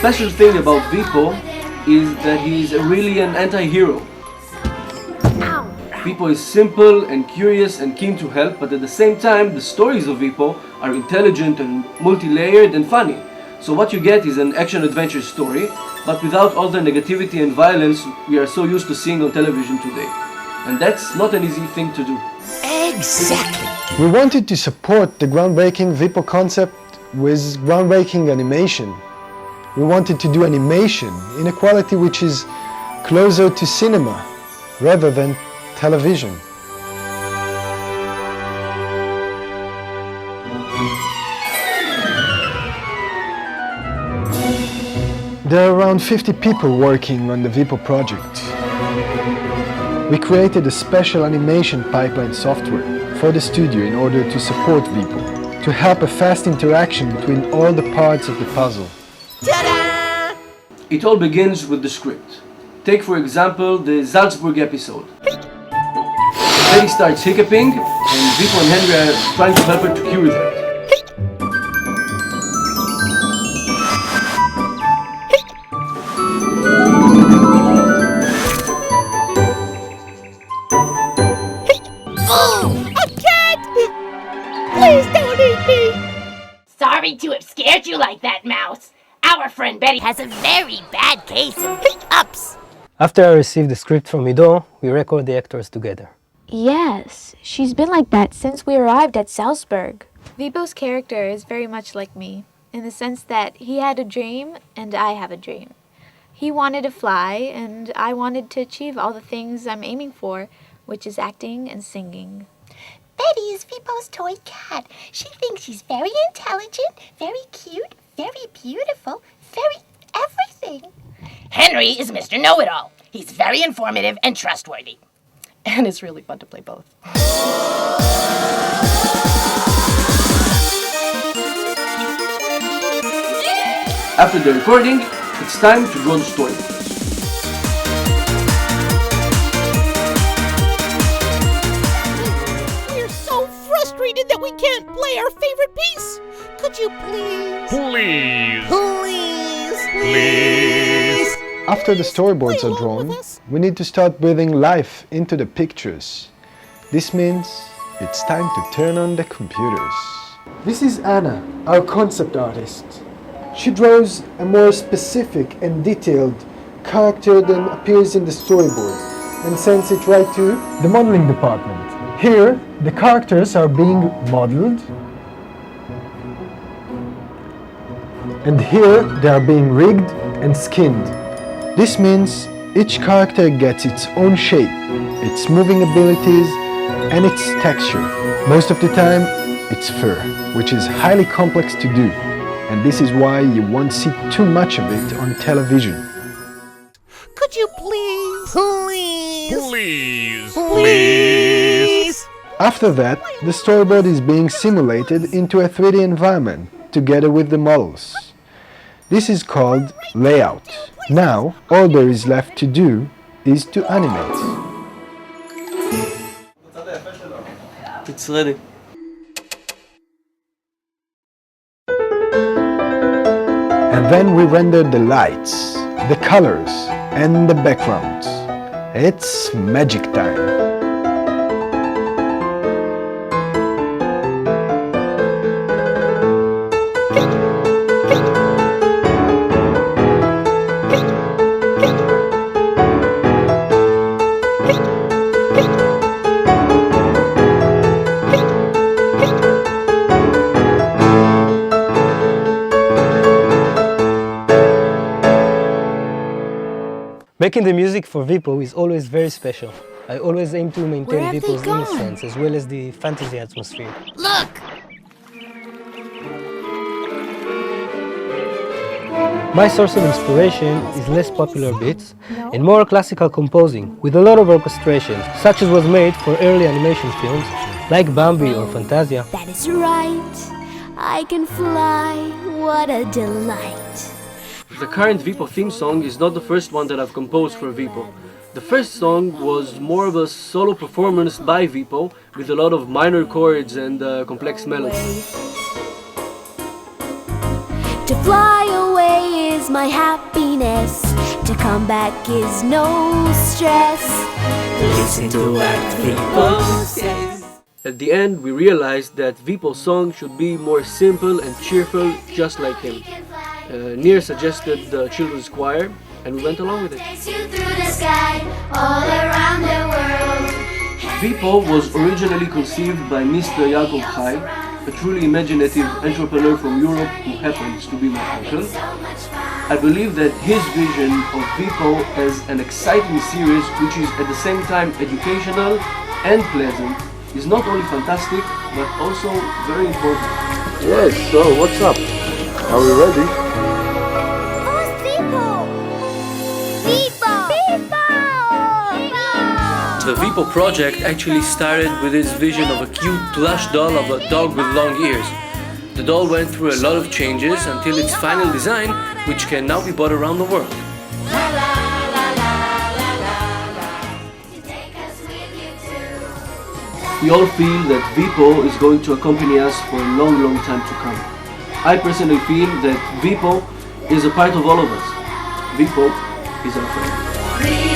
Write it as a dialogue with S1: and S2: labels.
S1: special thing about VIPO is that he is really an anti-hero. VIPO is simple and curious and keen to help, but at the same time, the stories of VIPO are intelligent and multi-layered and funny. So what you get is an action-adventure story, but without all the negativity and violence we are so used to seeing on television today. And that's not an easy thing to do.
S2: Exactly!
S3: We wanted to support the groundbreaking VIPO concept with groundbreaking animation. We wanted to do animation in a quality which is closer to cinema rather than television. There are around 50 people working on the VIPO project. We created a special animation pipeline software for the studio in order to support VIPO, to help a fast interaction between all the parts of the puzzle.
S2: Ta-da!
S1: It all begins with the script. Take for example the Salzburg episode. Betty starts hiccuping and VIPO and Henry are trying to help her to cure that.
S2: Please don't eat me!
S4: Sorry to have scared you like that, Mouse. Our friend Betty has a very bad case of hiccups.
S5: After I received the script from Ido, we record the actors together.
S6: Yes, she's been like that since we arrived at Salzburg.
S7: VIPO's character is very much like me, in the sense that he had a dream and I have a dream. He wanted to fly and I wanted to achieve all the things I'm aiming for, which is acting and singing.
S2: Betty is VIPO's toy cat. She thinks she's very intelligent, very cute, very beautiful, very everything.
S4: Henry is Mr. Know-It-All. He's very informative and trustworthy.
S8: And it's really fun to play both.
S1: After the recording, it's time to draw the story.
S2: We're so frustrated that we can't play our favorite piece. Could you please? Please.
S3: After the storyboards are drawn, we need to start breathing life into the pictures. This means it's time to turn on the computers. This is Anna, our concept artist. She draws a more specific and detailed character than appears in the storyboard and sends it right to the modeling department. Here, the characters are being modeled, and here they are being rigged and skinned. This means each character gets its own shape, its moving abilities, and its texture. Most of the time, it's fur, which is highly complex to do, and this is why you won't see too much of it on television.
S2: Could you please?
S3: After that, the storyboard is being simulated into a 3D environment together with the models. This is called layout. Now, all there is left to do is to animate.
S1: It's ready.
S3: And then we render the lights, the colors, and the backgrounds. It's magic time.
S5: Making the music for VIPO is always very special. I always aim to maintain VIPO's innocence as well as the fantasy atmosphere.
S2: Look!
S5: My source of inspiration is less popular beats and more classical composing with a lot of orchestration, such as was made for early animation films like Bambi or Fantasia.
S6: That is right. I can fly. What a delight.
S1: The current VIPO theme song is not the first one that I've composed for VIPO. The first song was more of a solo performance by VIPO with a lot of minor chords and complex melodies.
S6: To fly away. away is my happiness. To come back is no stress. Listen to what VIPO says.
S1: At the end, we realized that VIPO's song should be more simple and cheerful, just like him. Nir suggested the children's choir, and we went along with it. VIPO was originally conceived by Mr. Yaakov Chai, a truly imaginative entrepreneur from Europe who happens to be my uncle. I believe that his vision of VIPO as an exciting series which is at the same time educational and pleasant is not only fantastic but also very important.
S3: Yes, so what's up? Are we ready?
S6: Who's VIPO? VIPO!
S1: The VIPO project actually started with his vision of a cute plush doll of a dog with long ears. The doll went through a lot of changes until its final design, which can now be bought around the world. We all feel that VIPO is going to accompany us for a long, long time to come. I personally feel that VIPO is a part of all of us. VIPO is our friend.